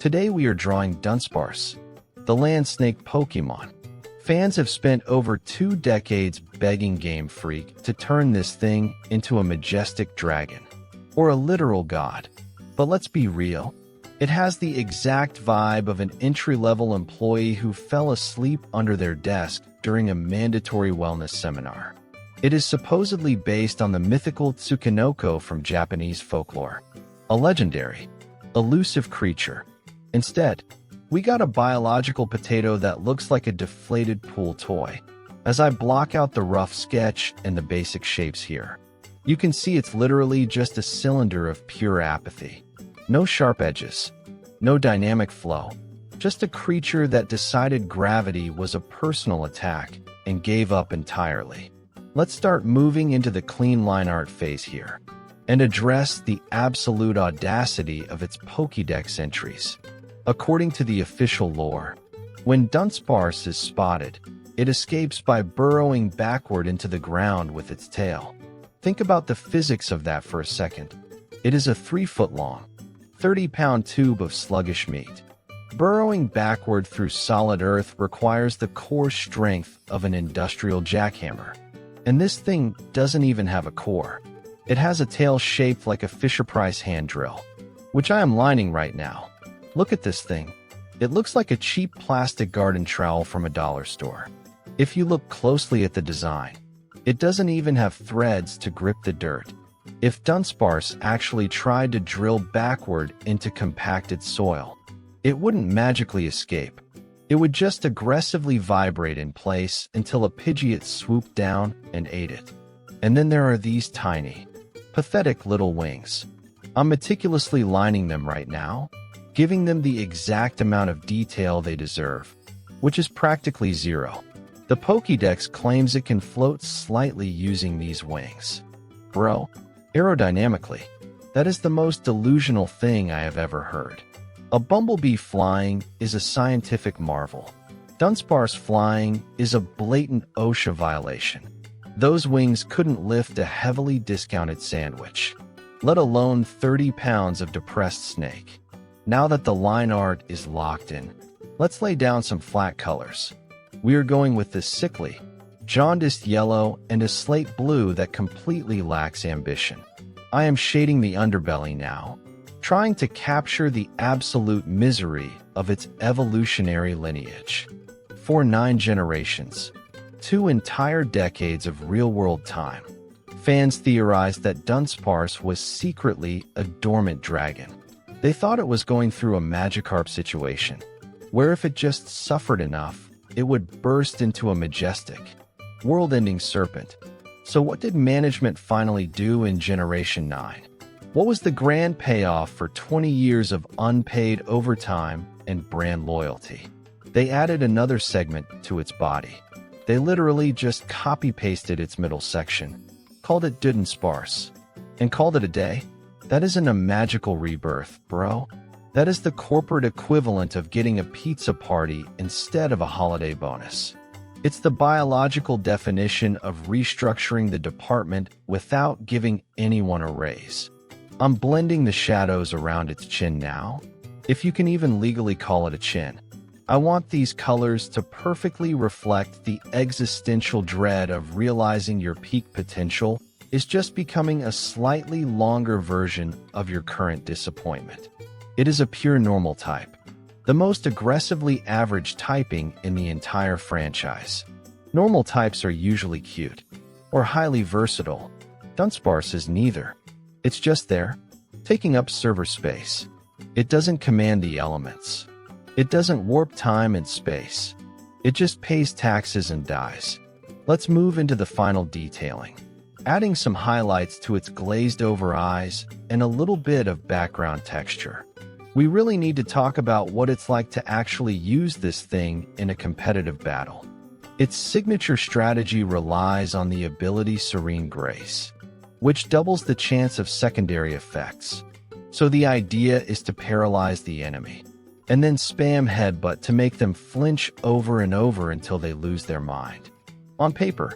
Today we are drawing Dunsparce, the land snake Pokémon. Fans have spent over 2 decades begging Game Freak to turn this thing into a majestic dragon, or a literal god. But let's be real, it has the exact vibe of an entry-level employee who fell asleep under their desk during a mandatory wellness seminar. It is supposedly based on the mythical Tsukinoko from Japanese folklore, a legendary, elusive creature. Instead, we got a biological potato that looks like a deflated pool toy. As I block out the rough sketch and the basic shapes here, you can see it's literally just a cylinder of pure apathy. No sharp edges, no dynamic flow, just a creature that decided gravity was a personal attack and gave up entirely. Let's start moving into the clean line art phase here and address the absolute audacity of its Pokédex entries. According to the official lore, when Dunsparce is spotted, it escapes by burrowing backward into the ground with its tail. Think about the physics of that for a second. It is a 3-foot-long, 30-pound tube of sluggish meat. Burrowing backward through solid earth requires the core strength of an industrial jackhammer. And this thing doesn't even have a core. It has a tail shaped like a Fisher-Price hand drill, which I am lining right now. Look at this thing. It looks like a cheap plastic garden trowel from a dollar store. If you look closely at the design, it doesn't even have threads to grip the dirt. If Dunsparce actually tried to drill backward into compacted soil, it wouldn't magically escape. It would just aggressively vibrate in place until a Pidgeot swooped down and ate it. And then there are these tiny, pathetic little wings. I'm meticulously lining them right now, giving them the exact amount of detail they deserve, which is practically zero. The Pokédex claims it can float slightly using these wings. Bro, aerodynamically, that is the most delusional thing I have ever heard. A bumblebee flying is a scientific marvel. Dunsparce flying is a blatant OSHA violation. Those wings couldn't lift a heavily discounted sandwich, let alone 30 pounds of depressed snake. Now that the line art is locked in, let's lay down some flat colors. We are going with this sickly, jaundiced yellow and a slate blue that completely lacks ambition. I am shading the underbelly now, trying to capture the absolute misery of its evolutionary lineage. For 9 generations, 2 entire decades of real-world time, fans theorized that Dunsparce was secretly a dormant dragon. They thought it was going through a Magikarp situation, where if it just suffered enough, it would burst into a majestic, world-ending serpent. So what did management finally do in Generation 9? What was the grand payoff for 20 years of unpaid overtime and brand loyalty? They added another segment to its body. They literally just copy-pasted its middle section, called it Dunsparce, and called it a day. That isn't a magical rebirth, bro. That is the corporate equivalent of getting a pizza party instead of a holiday bonus. It's the biological definition of restructuring the department without giving anyone a raise. I'm blending the shadows around its chin now, if you can even legally call it a chin. I want these colors to perfectly reflect the existential dread of realizing your peak potential is just becoming a slightly longer version of your current disappointment. It is a pure normal type, the most aggressively average typing in the entire franchise. Normal types are usually cute, or highly versatile. Dunsparce is neither. It's just there, taking up server space. It doesn't command the elements. It doesn't warp time and space. It just pays taxes and dies. Let's move into the final detailing, adding some highlights to its glazed-over eyes and a little bit of background texture. We really need to talk about what it's like to actually use this thing in a competitive battle. Its signature strategy relies on the ability Serene Grace, which doubles the chance of secondary effects. So the idea is to paralyze the enemy, and then spam headbutt to make them flinch over and over until they lose their mind. On paper,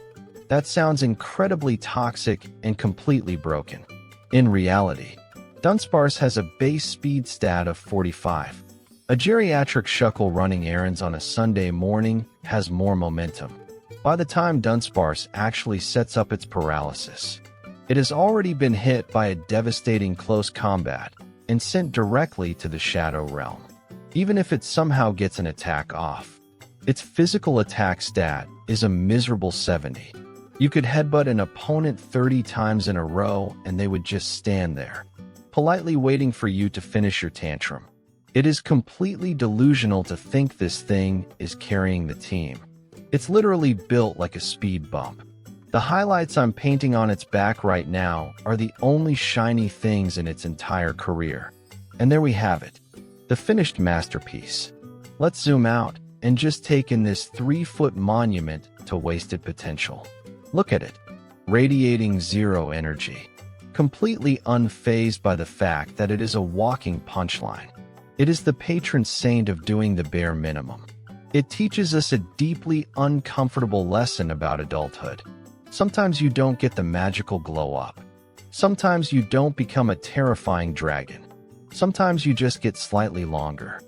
that sounds incredibly toxic and completely broken. In reality, Dunsparce has a base speed stat of 45, A geriatric shuckle running errands on a Sunday morning has more momentum. By the time Dunsparce actually sets up its paralysis, it has already been hit by a devastating close combat and sent directly to the Shadow Realm. Even if it somehow gets an attack off, its physical attack stat is a miserable 70. You could headbutt an opponent 30 times in a row and they would just stand there, politely waiting for you to finish your tantrum. It is completely delusional to think this thing is carrying the team. It's literally built like a speed bump. The highlights I'm painting on its back right now are the only shiny things in its entire career. And there we have it, the finished masterpiece. Let's zoom out and just take in this 3-foot monument to wasted potential. Look at it, radiating zero energy, completely unfazed by the fact that it is a walking punchline. It is the patron saint of doing the bare minimum. It teaches us a deeply uncomfortable lesson about adulthood. Sometimes you don't get the magical glow up. Sometimes you don't become a terrifying dragon. Sometimes you just get slightly longer.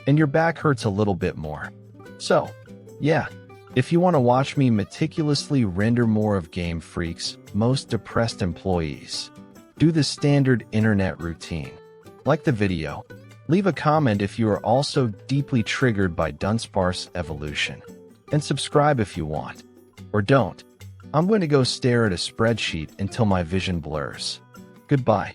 And your back hurts a little bit more. So, yeah, if you want to watch me meticulously render more of Game Freak's most depressed employees, do the standard internet routine. Like the video, leave a comment if you are also deeply triggered by Dunsparce evolution, and subscribe if you want. Or don't. I'm going to go stare at a spreadsheet until my vision blurs. Goodbye.